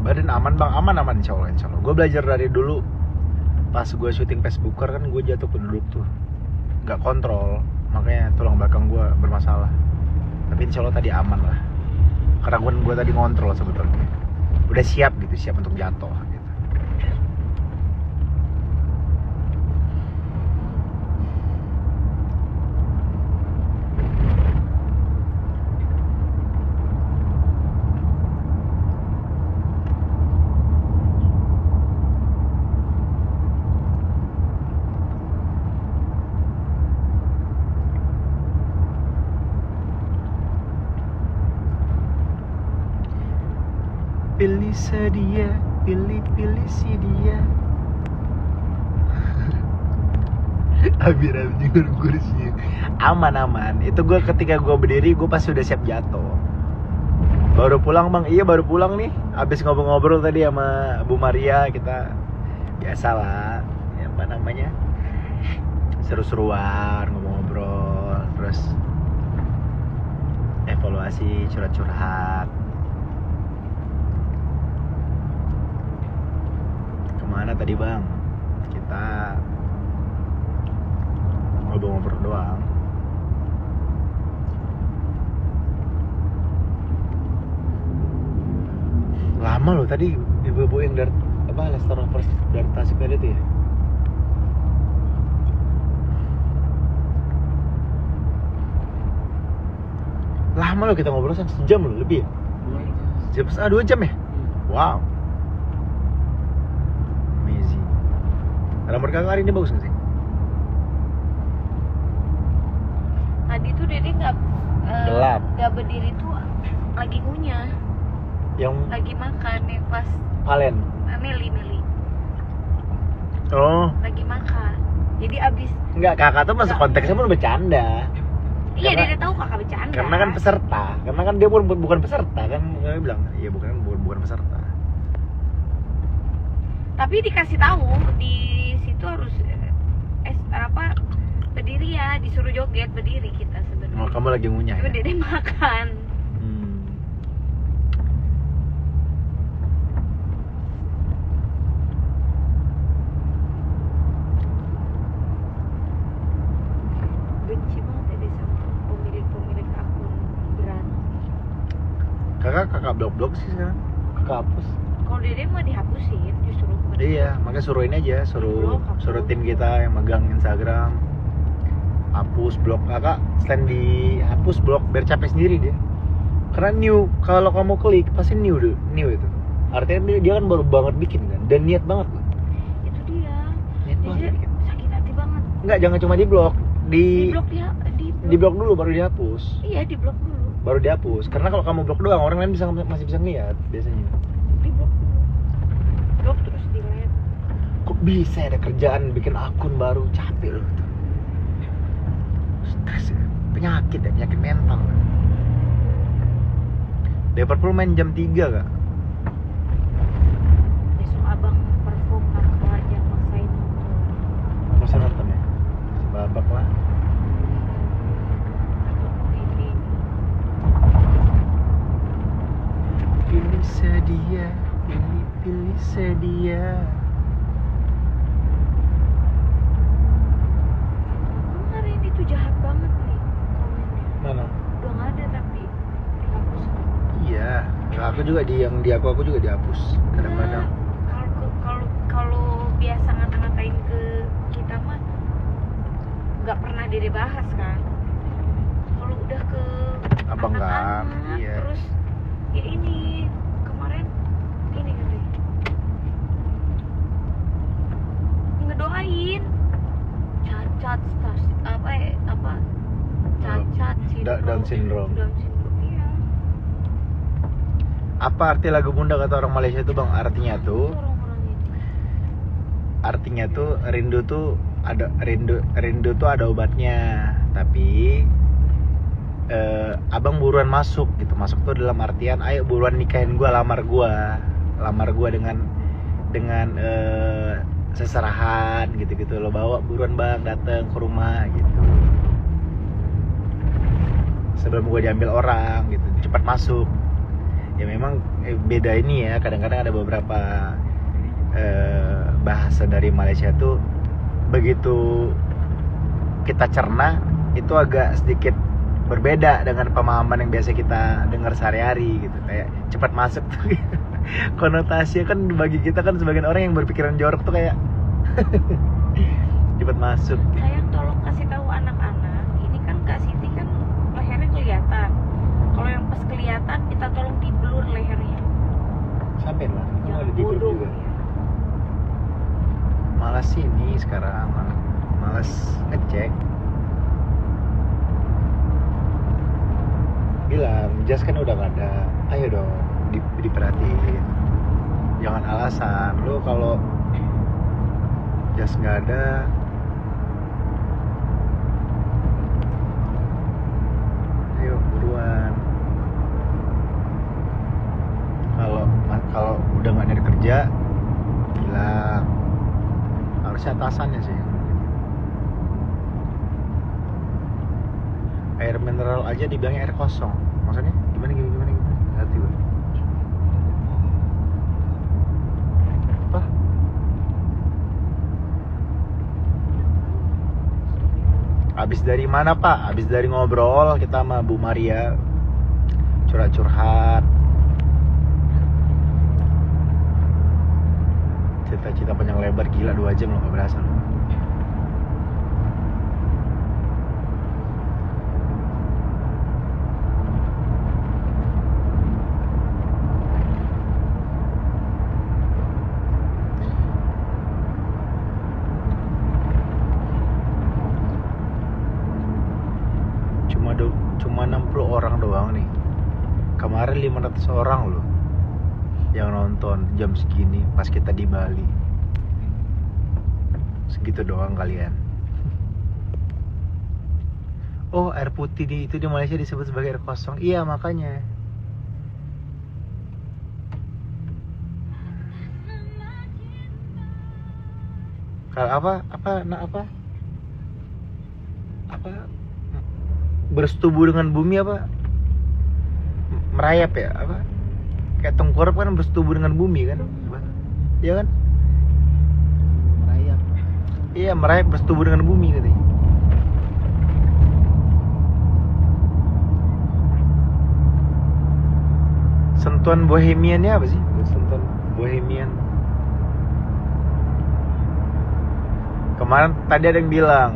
Badan aman bang, aman insya Allah. Gue belajar dari dulu. Pas gue syuting Facebooker kan gue jatuh ke duduk tuh, nggak kontrol, makanya tulang belakang gue bermasalah. Tapi insya Allah tadi aman lah, karena gue tadi ngontrol sebetulnya. Udah siap gitu, siap untuk jatuh gitu. Pilih sedia, pilih si dia. Abir juga kursi. Aman. Itu gue ketika gue berdiri gue pasti udah siap jatuh. Baru pulang bang, iya baru pulang nih. Abis ngobrol-ngobrol tadi sama Bu Maria, kita biasalah, ya apa namanya, seru-seruan, ngobrol, terus evaluasi, curhat-curhat. Kemana tadi bang? Kita ngobrol-ngobrol doang. Lama loh tadi ibu-ibu yang dari apa restoran first dari Tasikmalaya itu ya. Lama loh kita ngobrol sampai sejam loh lebih ya. Sejam setengah 2 jam ya. Wow. Amazing. Nomor kakak hari ini bagus nggak sih? Tadi tuh Dede Gelap. nggak berdiri tuh lagi ngunyah. Yang Lagi makan nih pas Palen. Meli Oh. lagi makan. Jadi abis Enggak, kakak tuh masuk konteksnya pun bercanda. iya Karena- Dede tahu kakak bercanda. Karena kan peserta. Karena kan dia bukan peserta kan. Dia bilang, "Iya, bukan peserta." Tapi dikasih tahu di situ harus berdiri ya, disuruh joget berdiri kita sebenarnya. Oh, kamu lagi ngunyah Tapi ya? Dede makan. Benci banget Dede sama pemilik akun berani. Kakak blok sih sekarang. Kakak hapus. Kalau Dede mah dihapusin justru. Iya, makanya suruhin aja, Blok, hapus. suruh tim kita yang megang Instagram hapus blok. Kakak stand di hapus blok biar capek sendiri dia. Karena new, kalau kamu klik pasti new itu. Artinya dia kan baru banget bikin kan, dan niat banget loh. Itu dia. Niat banget Dede bikin. sakit hati banget. Enggak, jangan cuma di blok, Di blok dia di blok dulu baru dihapus. Iya, di blok dulu. Baru dihapus. Karena kalau kamu blok doang, orang lain masih bisa ngeliat biasanya. Di blok dulu. Blok terus di lab. Kok bisa ada kerjaan bikin akun baru, capek loh. Stres ya, penyakit mental. Liverpool main jam 3 kak. Besok abang perform kakak jangan maksain nonton. Masa nonton ya? Babak lah. Ini Pilih sedia, pilih sedia. Emang hari ini tuh jahat banget nih komennya. Mana? Udah nggak ada tapi dihapus. Iya, ya aku juga yang di aku juga dihapus kadang-kadang. Kalau biasa ngata-ngatain ke kita mah nggak pernah Dede bahas kan. Kalau udah ke Abang kan, anak-anak, iya. terus ya ini kemarin ini gitu ngedoain cacat cacat Down syndrome. iya. Apa arti lagu Bunda kata orang Malaysia itu bang? Artinya tuh, rindu tuh ada obatnya, tapi abang buruan masuk gitu. Masuk tuh dalam artian ayo buruan nikahin gua, lamar gua dengan seserahan gitu lo bawa buruan bang, dateng ke rumah gitu sebelum gua diambil orang gitu, cepat masuk Ya memang beda ini ya, kadang-kadang ada beberapa bahasa dari Malaysia tuh begitu kita cerna itu agak sedikit berbeda dengan pemahaman yang biasa kita dengar sehari-hari gitu, kayak cepat masuk tuh. Konotasinya kan bagi kita kan sebagian orang yang berpikiran jorok tuh kayak cepat masuk. Sayang, tolong kasih tahu anak-anak, ini kan Kak Siti kan lehernya kelihatan. Kalau yang pas kelihatan, kita tolong diblur lehernya. Sampai lah, Jangan bodoh ya. Malas sini sekarang, malas ngecek. Bilang, jas kan udah gak ada, ayo dong diperhatiin. Jangan alasan, lo kalau jas nggak ada, ayo buruan. Kalau udah nggak nyari kerja, bilang. Harusnya atasannya sih. Air mineral aja dibilangnya air kosong. Maksudnya gimana? Hati gue. Apa? Abis dari mana Pak? Abis dari ngobrol kita sama Bu Maria, curhat-curhat, cerita-cerita panjang lebar, gila 2 jam loh, gak berasa loh. Cuma 60 orang doang nih. Kemarin 500 orang loh yang nonton jam segini pas kita di Bali. Segitu doang kalian. Oh, air putih itu di Malaysia disebut sebagai air kosong. Iya, makanya. Kalau apa bersetubuh dengan bumi apa? Merayap ya? Apa? Kayak tengkorak kan bersetubuh dengan bumi kan? Iya kan? Merayap. Iya, merayap bersetubuh dengan bumi katanya. Sentuhan bohemiannya apa sih? Sentuhan bohemian. Kemarin tadi ada yang bilang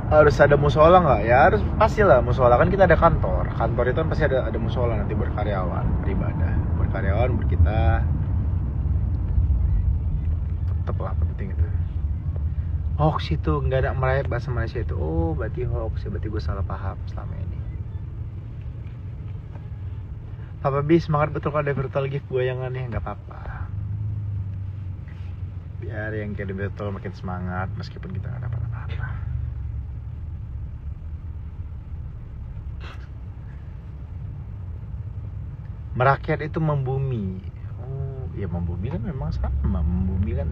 harus ada musola nggak? Ya harus, pastilah musola, kan kita ada kantor itu kan pasti ada musola nanti buat karyawan beribadah, buat karyawan, buat kita. Tetep lah penting itu. Hoax itu nggak ada merayap bahasa Malaysia itu. Oh berarti hoax ya, berarti gue salah paham selama ini. Papa B semangat betul kalau ada virtual gift goyangannya. Nggak apa-apa, biar yang kayak virtual makin semangat meskipun kita nggak dapat apa-apa. Merakyat itu membumi. Oh, ya membumi kan memang sama. Membumi kan.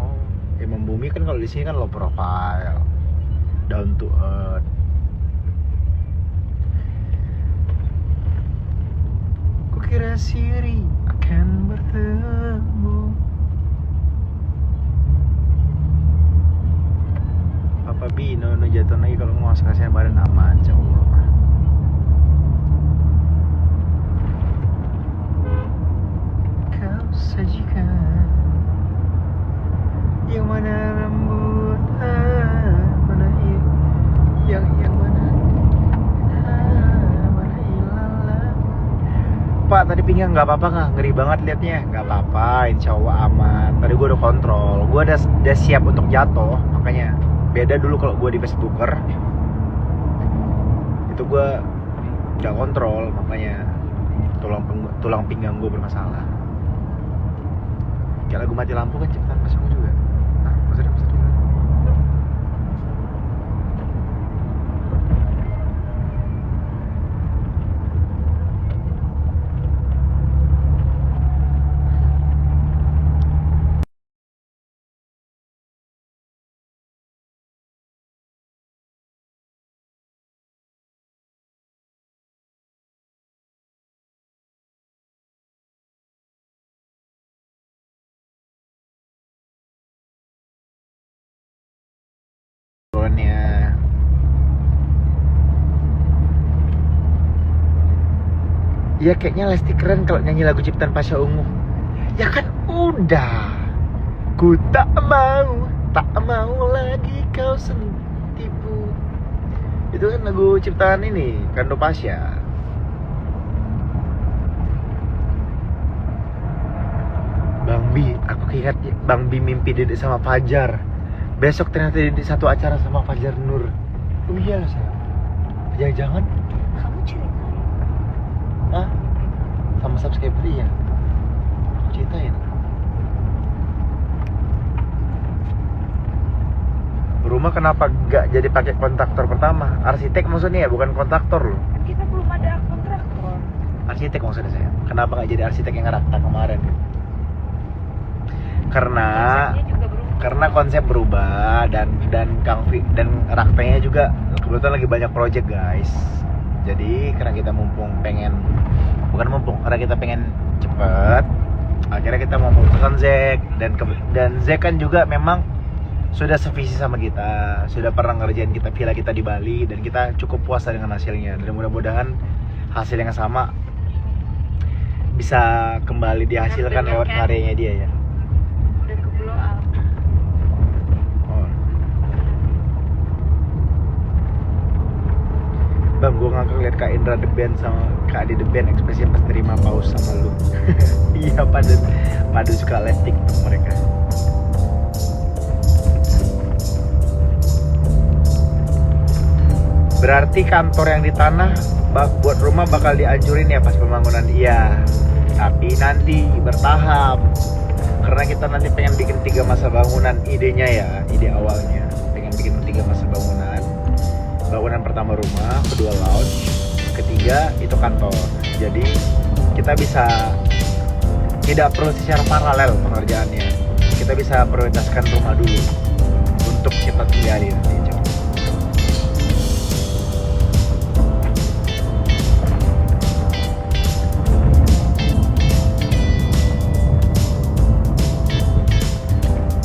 Oh, ya membumi kan kalau di sini kan low profile, down to earth. Kukira siri akan bertemu. Papa Bino no jatuh lagi kalau nguas kasihan badan aman, jauh. Sajikan yang mana rambut, mana yang mana mana ilalah. Pak tadi pinggang nggak apa-apa nggak? Ngeri banget liatnya. Nggak apa-apa, insya Allah aman. Tadi gue udah kontrol, gue udah siap untuk jatuh. Makanya beda dulu kalau gue di Facebooker itu gue nggak kontrol, makanya tulang pinggang gue bermasalah. Kayak lagu mati lampu kan ciptaan Mas Yogo juga. Nah, maksudnya depannya. Ya kayaknya Lesti keren kalau nyanyi lagu ciptaan Pasha Ungu. Ya kan udah. Ku tak mau lagi kau tipu. Itu kan lagu ciptaan ini, Kando Pasha. Bang Bi, aku ingat Bang Bi mimpi Dedek sama Fajar. Besok ternyata Dedek satu acara sama Fajar Nur. Oh iya sayang. Jangan-jangan Kamu ceritain. ah sama subscriber ya. Aku ceritain. Rumah kenapa gak jadi pakai kontraktor pertama? Arsitek maksudnya ya, bukan kontraktor loh. Kita belum ada kontraktor. Arsitek maksudnya saya. Kenapa gak jadi arsitek yang ngerakta kemarin? Konsepnya juga berubah. Karena konsep berubah dan Kang Vi dan raktanya juga kebetulan lagi banyak project guys. Jadi karena kita karena kita pengen cepet, akhirnya kita memutuskan Zack dan Zack kan juga memang sudah sevisi sama kita, sudah pernah ngerjain villa kita di Bali dan kita cukup puas dengan hasilnya dan mudah-mudahan hasil yang sama bisa kembali dihasilkan lewat karyanya dia ya. Udah ke blow up. Bang, gue ngakak liat Kak Indra The Band sama Kak Adi The Band ekspresinya pas terima paus sama lu. Iya, pada suka live TikTok mereka. Berarti kantor yang di tanah buat rumah bakal dihancurin ya pas pembangunan. Iya, tapi nanti bertahap. Karena kita nanti pengen bikin 3 masa bangunan idenya ya, ide awalnya. Pengen bikin 3 masa bangunan. Bangunan pertama rumah, kedua lounge, ketiga itu kantor. Jadi kita bisa tidak perlu secara paralel pengerjaannya. Kita bisa prioritaskan rumah dulu untuk kita tinggalin nanti.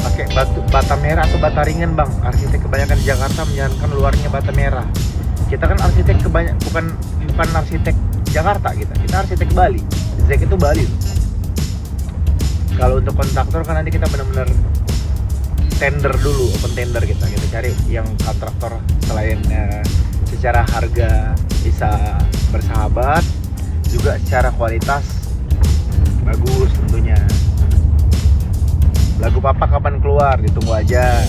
Pakai bata merah atau bata ringan bang. Arsitek kebanyakan di Jakarta menyarankan luarnya bata merah. Kita kan arsitek bukan arsitek Jakarta kita arsitek Bali. Zack itu Bali. Kalau untuk kontraktor kan nanti kita benar-benar tender dulu, open tender kita cari yang kontraktor selain secara harga bisa bersahabat, juga secara kualitas bagus tentunya. Lagu Papa kapan keluar? Ditunggu aja.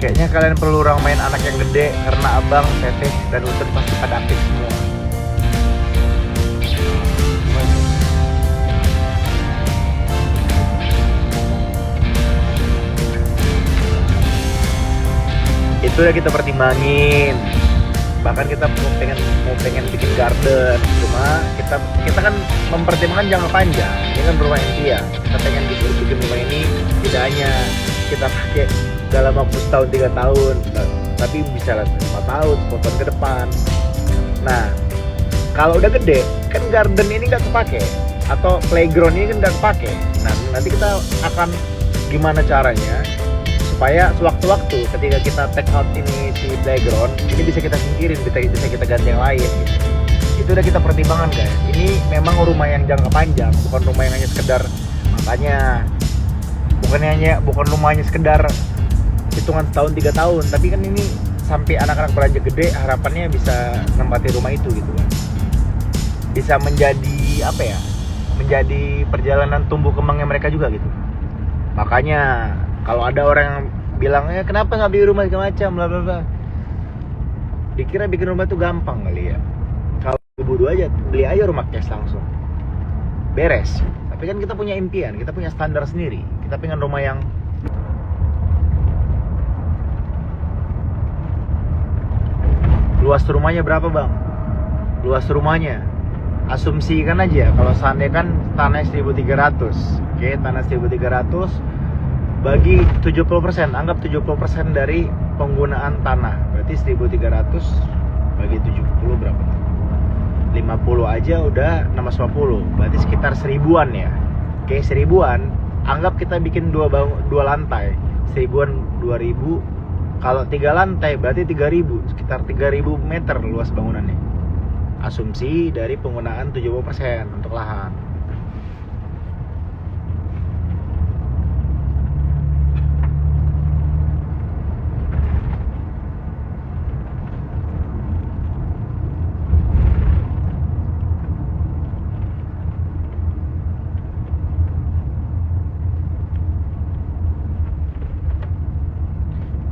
Kayaknya kalian perlu orang main anak yang gede karena abang, teteh, dan Utun pasti pada aktif semua. Itu udah kita pertimbangin. Bahkan kita mau pengen bikin garden. Cuma kita kan mempertimbangkan jangka panjang. Ini kan rumah impian. Kita pengen bikin rumah ini tidak hanya kita pakai dalam waktu setahun 3 tahun, tapi bisa 5 tahun, 10 tahun ke depan. Nah, kalau udah gede, kan garden ini nggak kepake, atau playground ini kan nggak kepake. Nah, nanti kita akan gimana caranya supaya sewaktu-waktu ketika kita take out ini si playground, ini bisa kita singkirin, bisa kita ganti yang lain. Gitu. Itu udah kita pertimbangkan guys. Ini memang rumah yang jangka panjang, bukan rumah yang hanya sekedar makanya. Bukan rumahnya sekedar hitungan setahun 3 tahun, tapi kan ini sampai anak-anak beranjak gede harapannya bisa menempati rumah itu gitu kan. Bisa menjadi menjadi perjalanan tumbuh kembangnya mereka juga gitu. Makanya kalau ada orang yang bilang kenapa nggak beli rumah segala macam bla bla bla, dikira bikin rumah itu gampang kali ya. Kalau beli aja rumah cash langsung beres. Tapi kan kita punya impian, kita punya standar sendiri. Kita pengen rumah yang luas rumahnya berapa bang? Luas rumahnya asumsikan aja kalau seandainya kan tanah 1.300. Oke, tanah 1.300 bagi 70%, anggap 70% dari penggunaan tanah. Berarti 1.300 bagi 70 berapa? 50 aja udah 650. Berarti sekitar 1000-an ya. Oke, 1000-an. Anggap kita bikin dua lantai. 1000-an 2000. Kalau 3 lantai berarti 3000, sekitar 3000 meter luas bangunannya. Asumsi dari penggunaan 70% untuk lahan.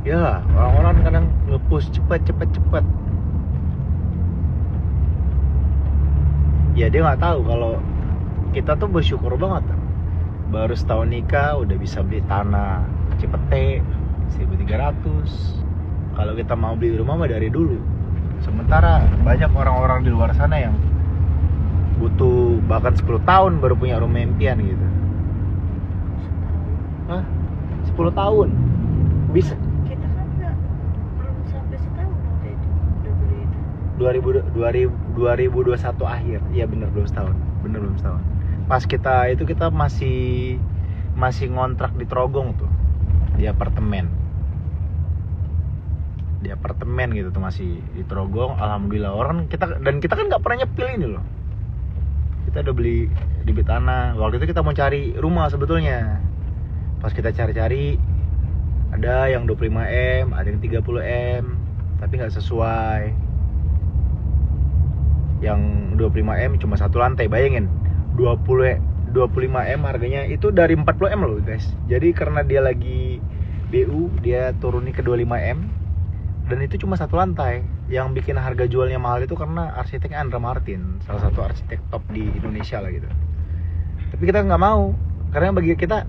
Ya, orang-orang kadang nge-push cepet. Ya dia nggak tahu kalau kita tuh bersyukur banget. Baru setahun nikah udah bisa beli tanah Cipete 1.300. Kalau kita mau beli rumah mah dari dulu. Sementara banyak orang-orang di luar sana yang butuh bahkan 10 tahun baru punya rumah impian gitu. Hah? 10 tahun? Bisa? Kita kan belum sampai setahun waktu itu udah beli itu. 2021 akhir. Iya bener belum setahun. Pas kita masih ngontrak di Trogong tuh. Di apartemen gitu tuh, masih di Trogong. Alhamdulillah kita kan nggak pernah nyepil ini loh. Kita udah beli tanah. Waktu itu kita mau cari rumah sebetulnya. Pas kita cari-cari ada yang 25M, ada yang 30M, tapi nggak sesuai. Yang 25M cuma satu lantai, bayangin 25M harganya itu dari 40M loh guys. Jadi karena dia lagi BU, dia turunin ke 25M, dan itu cuma satu lantai. Yang bikin harga jualnya mahal itu karena arsiteknya Andra Martin, salah satu arsitek top di Indonesia lah gitu. Tapi kita nggak mau, karena bagi kita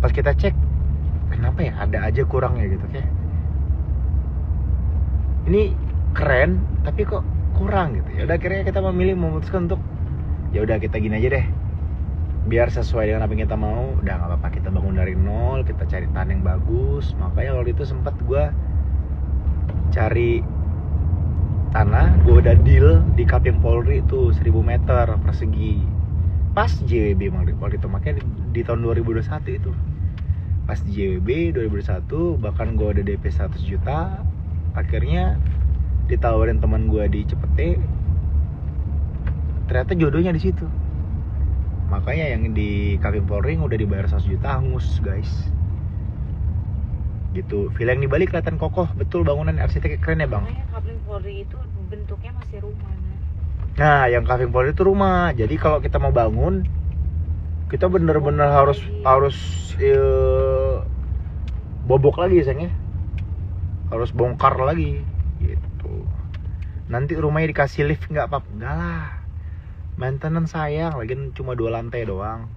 pas kita cek, kenapa ya ada aja kurangnya gitu kayak. Ini keren tapi kok kurang gitu. Ya udah akhirnya kita memutuskan untuk ya udah kita gini aja deh. Biar sesuai dengan apa yang kita mau, udah nggak apa-apa, kita bangun dari nol, kita cari tanah yang bagus. Makanya waktu itu sempat gue cari tanah, gue udah deal di Kaping Polri itu 1000 meter persegi. Pas JWB waktu itu, makanya di tahun 2021 itu. Pas JWB 2021, bahkan gue ada DP 100 juta. Akhirnya ditawarin teman gue di Cipete, ternyata jodohnya di situ. Makanya yang di Kaping Polri udah dibayar 100 juta hangus guys. Gitu. Villa yang di Bali kelihatan kokoh, betul bangunan arsiteknya keren ya bang. Makanya Kaping Polri itu bentuknya masih rumah. Nah, yang Kaping Polri itu rumah. Jadi kalau kita mau bangun, kita bener-bener harus bobok lagi sayangnya. Harus bongkar lagi gitu. Nanti rumahnya dikasih lift nggak apa-apa? Enggak lah. Maintenance sayang, lagian cuma 2 lantai doang.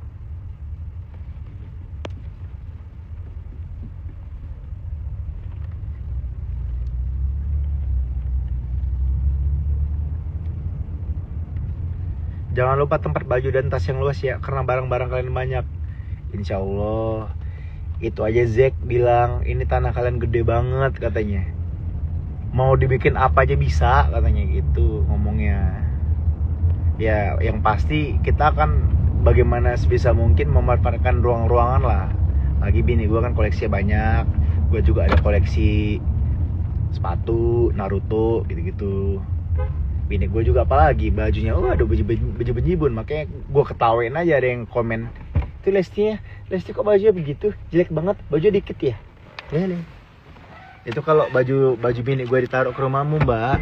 Jangan lupa tempat baju dan tas yang luas ya, karena barang-barang kalian banyak. Insya Allah. Itu aja Zack bilang, ini tanah kalian gede banget katanya. Mau dibikin apa aja bisa katanya gitu ngomongnya. Ya yang pasti kita akan bagaimana sebisa mungkin memanfaatkan ruang-ruangan lah. Lagi bini gue kan koleksinya banyak. Gue juga ada koleksi sepatu Naruto gitu-gitu. Bini gue juga apalagi bajunya, ada baju bejibun. Makanya gue ketawain aja, ada yang komen, itu Lesti kok bajunya begitu, jelek banget, baju dikit ya. Nih. Itu kalau baju bini gue ditaruh ke rumahmu mbak,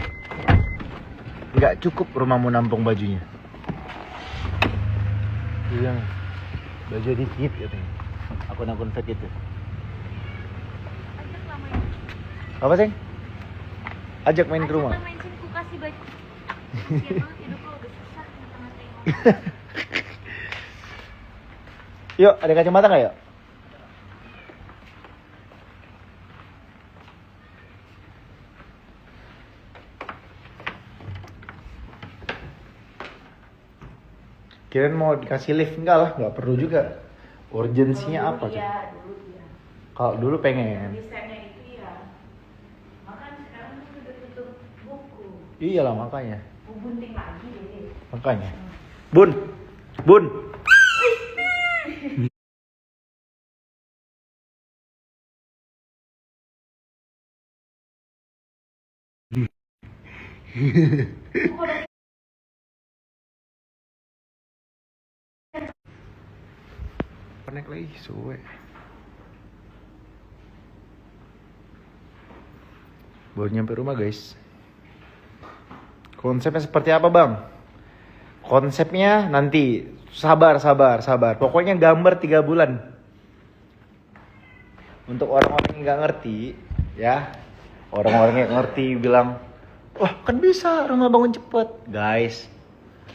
nggak cukup rumahmu nampung bajunya. Bilang baju dikit katanya, akun-akun fake itu. Apa sih? Ajak main ke rumah. Main sini ku kasih baju. Kasian banget hidup lo udah susah minta. Yuk, ada kacamata nggak yuk? Kirain mau dikasih lift, enggak lah, nggak perlu juga. Urgensinya apa? Iya, dulu iya. Kalau dulu pengen. Desainnya itu ya. Makanya sekarang udah tutup buku. Iyalah makanya. Mau bunting lagi deh. Makanya. Bun. Bun. Connect lagi, suwe. Baru nyampe rumah guys. Konsepnya seperti apa bang? Konsepnya nanti sabar. Pokoknya gambar 3 bulan. Untuk orang-orang yang nggak ngerti, ya. Orang-orang yang ngerti bilang, wah kan bisa rumah bangun cepet. Guys,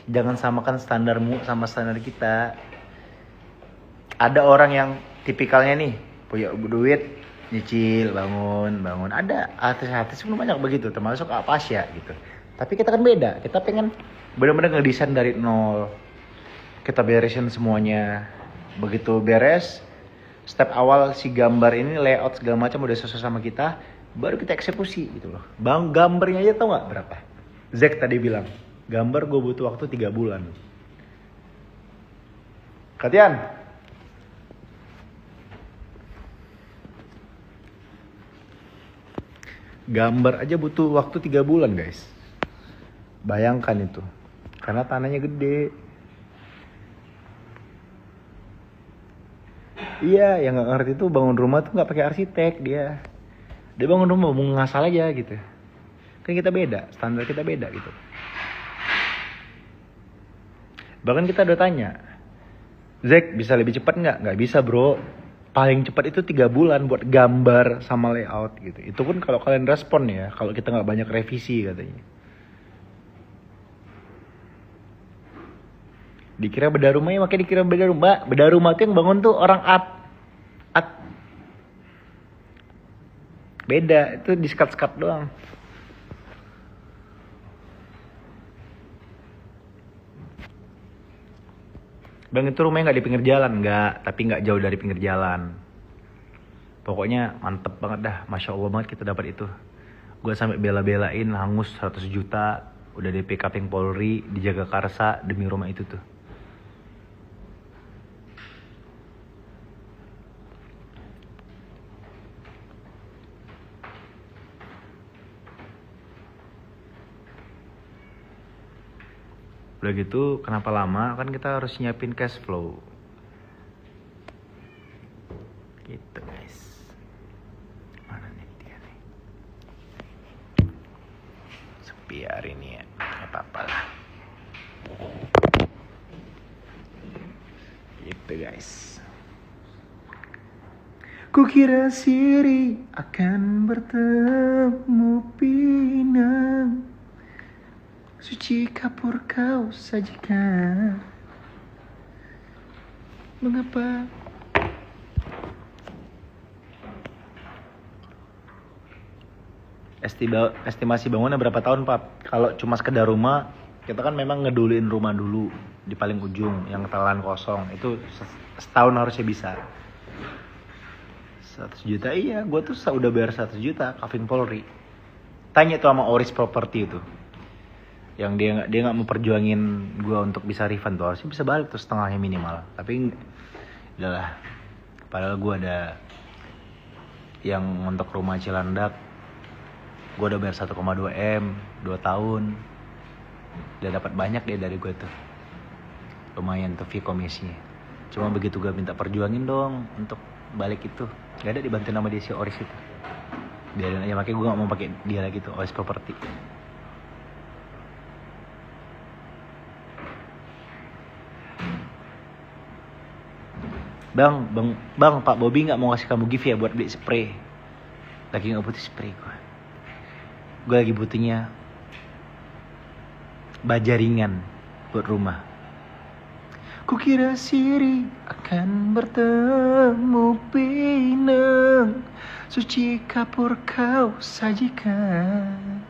jangan samakan standarmu sama standar kita. Ada orang yang tipikalnya nih, punya duit, nyicil, bangun. Ada artis-artis pun banyak begitu, termasuk Apasya gitu. Tapi kita kan beda, kita pengen benar-benar ngedesain dari nol. Kita beresin semuanya. Begitu beres, step awal si gambar ini, layout segala macam udah sesuai sama kita, baru kita eksekusi gitu loh. Bang, gambarnya aja tau gak berapa? Zack tadi bilang, gambar gue butuh waktu 3 bulan. Katian? Gambar aja butuh waktu 3 bulan guys. Bayangkan itu. Karena tanahnya gede. Iya, yang gak ngerti tuh bangun rumah tuh gak pakai arsitek dia. Dia bangun rumah mau ngasal aja gitu. Kan kita beda, standar kita beda gitu. Bahkan kita udah tanya, Zack bisa lebih cepat nggak? Nggak bisa bro. Paling cepat itu 3 bulan buat gambar sama layout gitu. Itu pun kalau kalian respon ya, kalau kita nggak banyak revisi katanya. Dikira beda rumah ya, makanya dikira beda rumah. Beda rumah tuh yang bangun tuh orang at. Beda, itu di-skat-skat doang. Bang itu rumahnya nggak di pinggir jalan, nggak, tapi nggak jauh dari pinggir jalan. Pokoknya mantep banget dah, masya Allah banget kita dapat itu. Gue sampai bela-belain hangus 100 juta, udah DP Kaping Polri, dijaga Karsa demi rumah itu tuh. Udah gitu, kenapa lama? Kan kita harus nyiapin cash flow. Gitu guys. Mana nih dia nih? Sepi hari ini ya, gak apa-apa lah. Gitu guys. Kukira siri akan bertemu pinang, suci kapur kau sajikan. Mengapa? Estimasi bangunnya berapa tahun, Pap? Kalau cuma sekedar rumah, kita kan memang ngeduluin rumah dulu di paling ujung yang telan kosong. Itu setahun harusnya bisa. 100 juta, iya, gue tuh udah bayar 100 juta Kaping Polri. Tanya tuh sama Oris Property itu, yang dia nggak mau perjuangin gue untuk bisa refund tuh, harusnya bisa balik tuh setengahnya minimal. Tapi udahlah, padahal gue ada yang untuk rumah Cilandak, gue udah bayar 1,2 M 2 tahun, udah dapat banyak deh dari gue tuh, lumayan tuh fee komisinya. Cuma begitu gue minta perjuangin dong untuk balik itu, gak ada dibantu nama dia si Oris itu. Biarin aja, makanya gue gak mau pakai dia lagi tuh, Oris Property. Bang, Pak Bobby nggak mau kasih kamu gift ya buat beli spray. Lagi nggak butuh spray gue lagi butuhnya baja ringan buat rumah. Kukira siri akan bertemu pinang, suci kapur kau sajikan.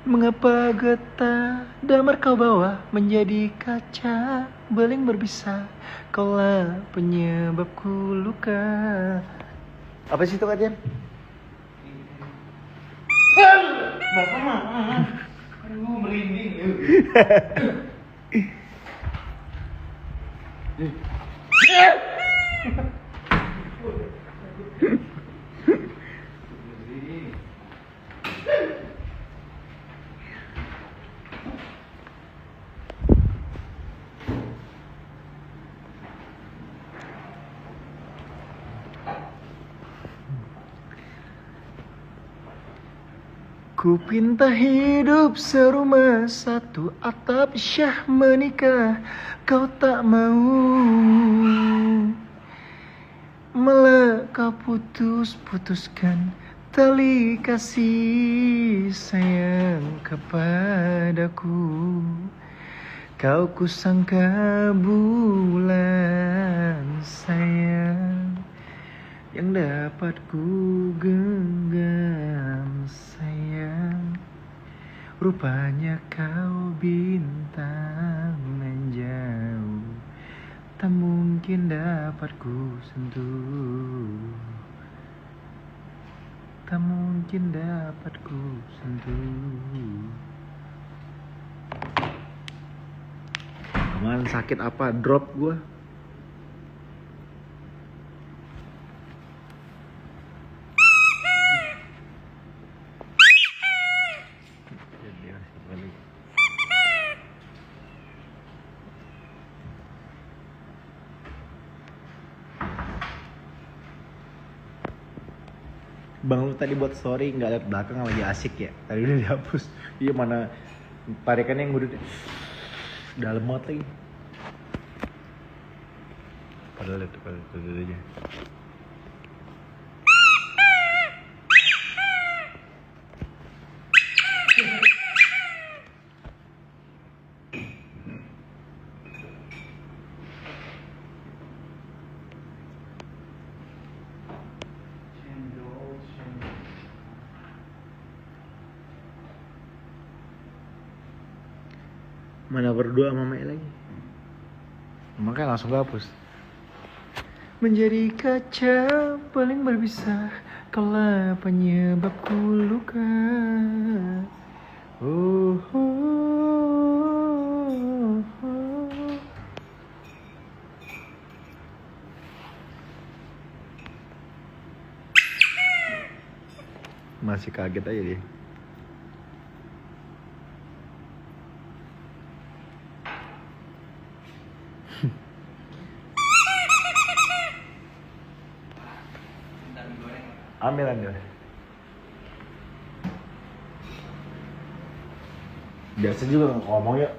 Mengapa getah damar kau bawa menjadi kaca beling berbisa, kaulah penyebabku luka. Apa sih itu Kadian? Aduh, merinding. Ku pinta hidup serumah satu atap syah menikah, kau tak mau. Malah kau putuskan tali kasih sayang kepadaku. Kau kusangka bulan sayang yang dapat ku genggam sayang. Rupanya kau bintang menjauh, tak mungkin dapat ku sentuh, tak mungkin dapat ku sentuh. Kemarin sakit apa? Drop gua. Bang, lu tadi buat story nggak liat belakang lagi asik ya? Tadi udah dihapus. Iya, mana tarikannya yang udah dalam banget lagi. Padahal itu aja. Mana berdua sama Mek lagi? Makanya langsung hapus. Menjadi kaca paling berbisa, kaulah penyebabku luka. Oh, oh, oh, oh. Masih kaget aja dia. Ambil. Biasa juga ngomong ya.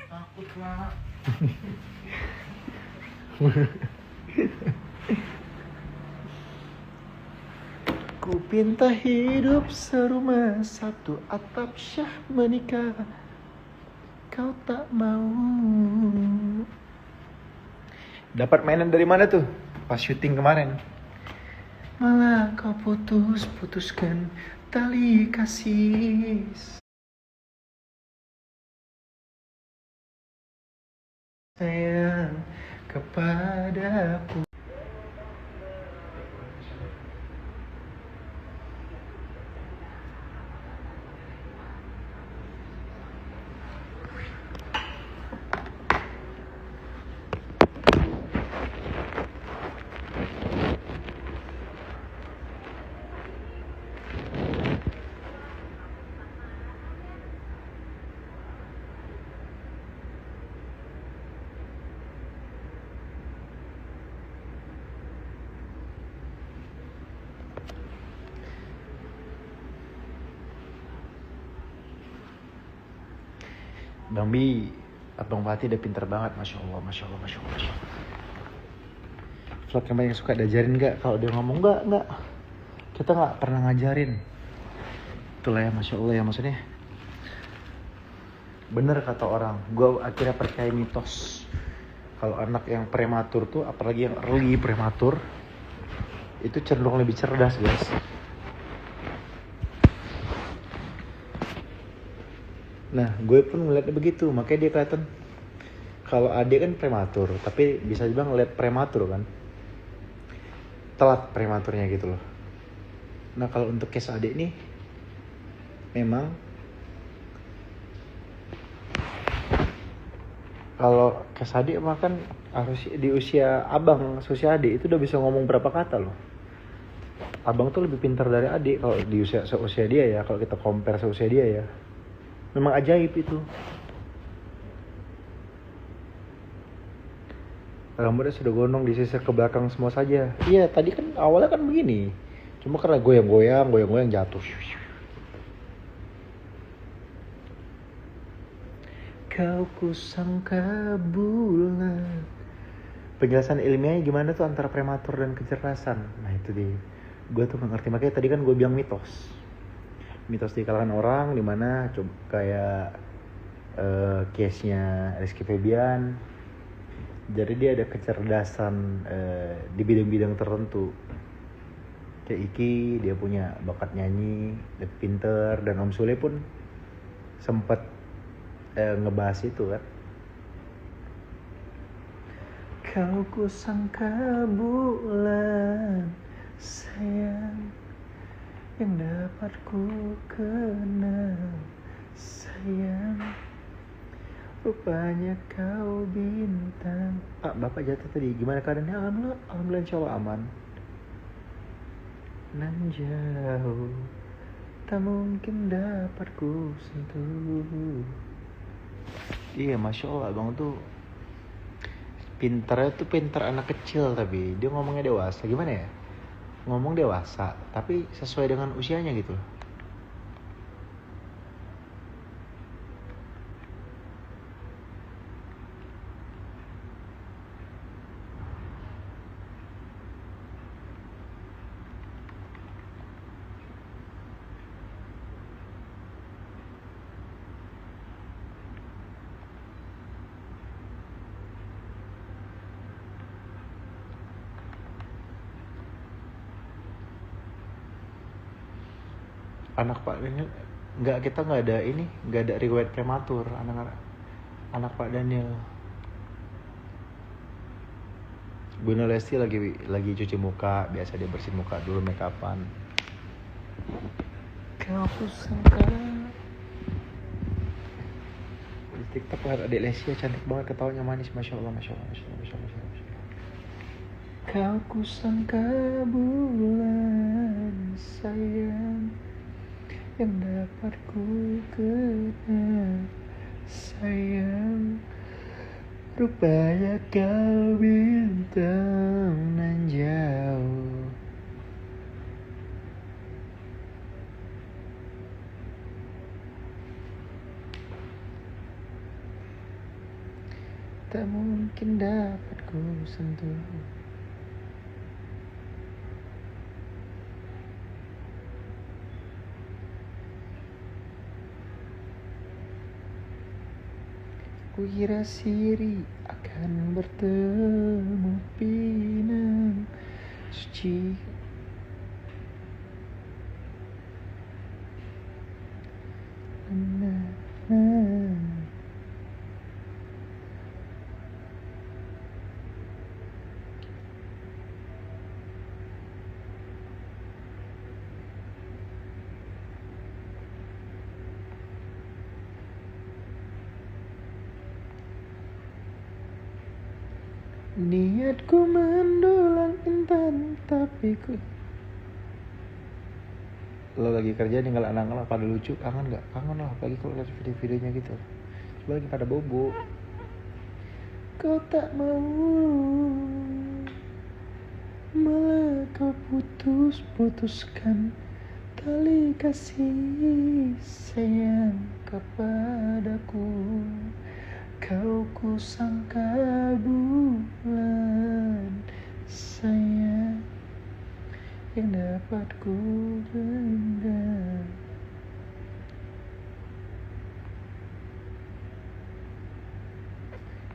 Takut lah. Ku pinta hidup serumah satu atap syah menikah, kau tak mau. Dapat mainan dari mana tuh? Pas syuting kemarin. Malah kau putuskan tali kasih sayang kepadaku. Bang Bi, Abang Fatih udah pinter banget, Masya Allah. Vlog yang banyak suka diajarin gak? Kalau dia ngomong enggak. Kita gak pernah ngajarin. Itulah ya, Masya Allah ya, maksudnya. Bener kata orang, gue akhirnya percaya mitos. Kalau anak yang prematur tuh, apalagi yang early prematur, itu cenderung lebih cerdas, guys. Nah, gue pun ngeliatnya begitu, makanya dia kelihatan. Kalau adik kan prematur, tapi bisa dibilang ngeliat prematur kan. Telat prematurnya gitu loh. Nah, kalau untuk case adik nih, memang kalau case adik mah kan harus di usia abang, usia adik itu udah bisa ngomong berapa kata loh. Abang tuh lebih pintar dari adik kalau di seusia dia ya, kalau kita compare seusia dia ya. Memang ajaib itu. Rambutnya sudah gondrong, disisir ke belakang semua saja. Iya, tadi kan awalnya kan begini. Cuma karena goyang-goyang jatuh. Kau kusangka bulan. Penjelasan ilmiahnya gimana tuh antara prematur dan kecerdasan? Nah itu dia. Gue tuh gak ngerti, makanya tadi kan gue bilang mitos di kalangan orang, dimana coba kayak case-nya Rizky Febian. Jadi dia ada kecerdasan di bidang-bidang tertentu. Kayak Iki, dia punya bakat nyanyi, dia pinter, dan Om Sule pun sempat ngebahas itu kan. Kau kusangka bulan sayang yang dapat ku kenal sayang, rupanya kau bintang. Pak, bapak jatuh tadi, gimana keadaannya? Alhamdulillah insyaallah aman. Nan jauh tak mungkin dapat ku sentuh. Iya, masya Allah, abang tuh pinternya tuh pinter anak kecil, tapi dia ngomongnya dewasa. Gimana ya? Ngomong dewasa, tapi sesuai dengan usianya gitu. Anak Pak Daniel kita nggak ada riwayat prematur anak Pak Daniel. Bunda Lesti lagi cuci muka, biasa dia bersihin muka dulu, make upan. Kau sangka di TikTok lah adik Lesti cantik banget, ketawanya manis, masya Allah. Kau kusangka bulan sayang yang dapat ku kenal sayang, rupanya kau bintang nan jauh. Tak mungkin dapat ku sentuh. Kukira siri akan bertemu pinang suci. Niatku mendulang intan, tapi ku. Lo lagi kerja ninggal anak-anak pada lucu, kangen gak? Kangen lah, apalagi kalau lihat video-videonya gitu. Coba lagi pada bobo. Kau tak mau, malah kau putuskan tali kasih sayang kepadaku. Kau kusangka bulan sayang yang dapat ku genggam,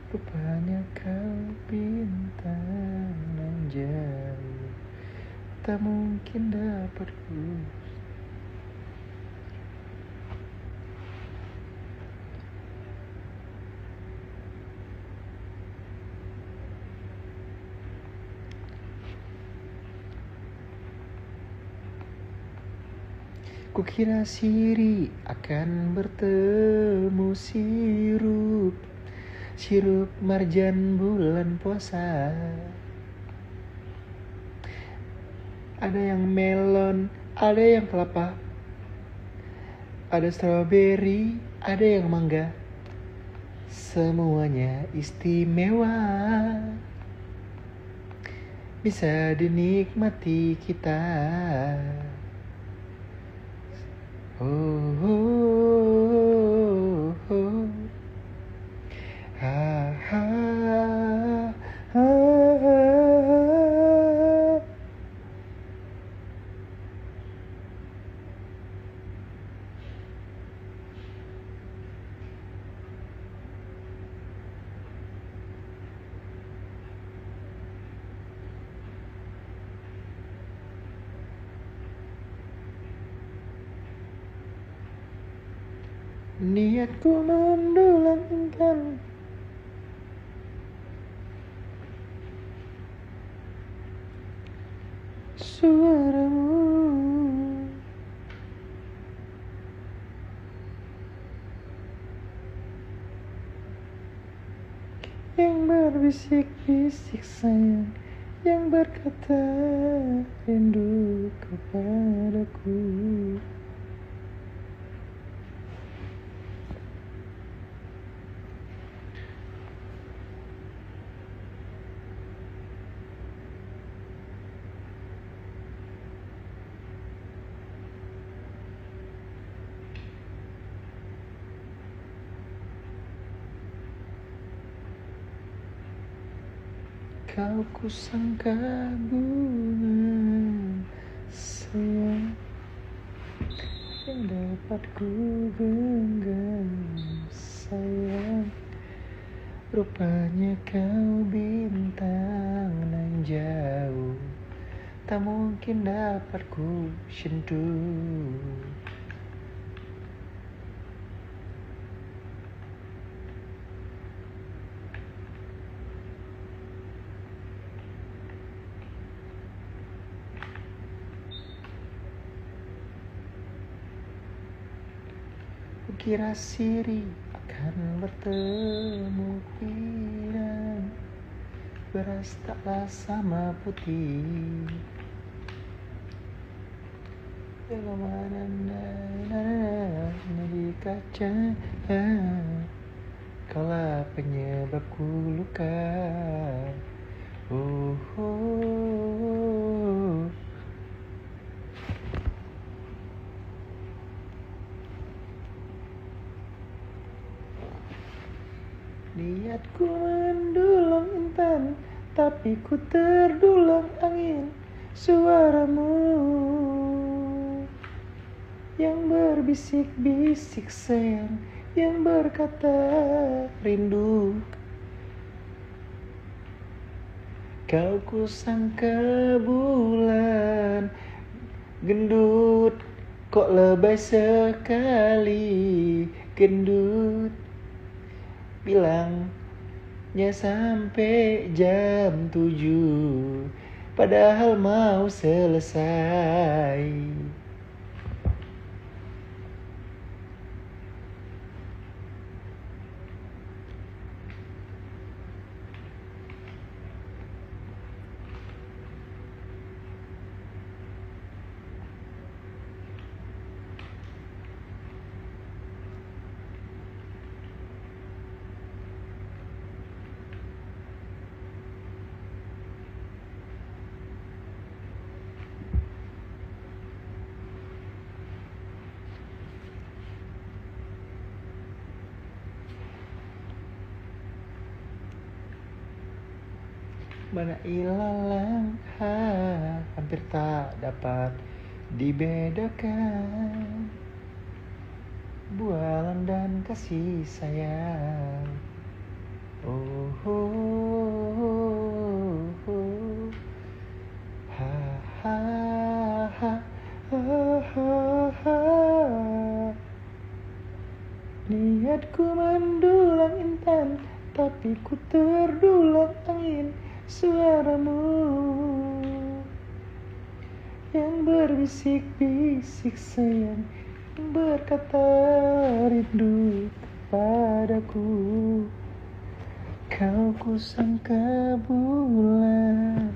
rupanya kau bintang nan jauh, tak mungkin dapat ku. Kukira siri akan bertemu sirup marjan bulan puasa. Ada yang melon, ada yang kelapa, ada strawberry, ada yang mangga. Semuanya istimewa, bisa dinikmati kita. Oh, oh, oh. Ha, ha, ha, ha. Niatku mendulang intan, suaramu yang berbisik-bisik sayang, yang berkata rindu kepadaku. Kau kusangka bunga sayang yang dapat ku genggam sayang. Rupanya kau bintang nan jauh, tak mungkin dapat ku sentuh. Kukira siri akan bertemu pirang, beras taklah sama putih. Dalam di kaca, kaulah penyebabku luka. Oh, oh. Niatku mendulang intan, tapi ku terdulang angin. Suaramu yang berbisik-bisik sayang, yang berkata rindu. Kau kusangka bulan gendut, kok lebay sekali gendut. Bilangnya sampai jam 7, padahal mau selesai. Mana ilalang hampir tak dapat dibedakan, bualan dan kasih sayang. Oh, oh, oh. Ha, ha, ha, ha, ha, ha. Niatku mendulang intan, tapi ku terdulang angin. Suaramu yang berbisik-bisik sayang, yang berkata rindu kepadaku. Kau kusangka bulan.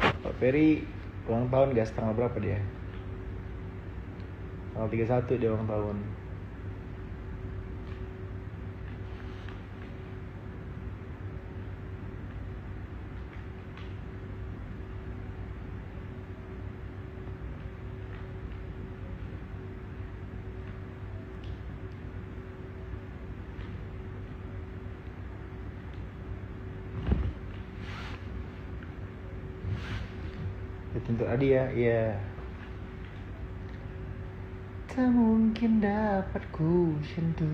Pak Ferry ulang tahun guys, tanggal berapa dia? Tanggal 31 dia ulang tahun. Tentu Adi ya, iya. Tak mungkin dapat ku sentuh.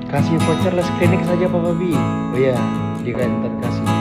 Kasih voucher les klinik saja Pak Babi. Oh iya, dia kan ntar kasih.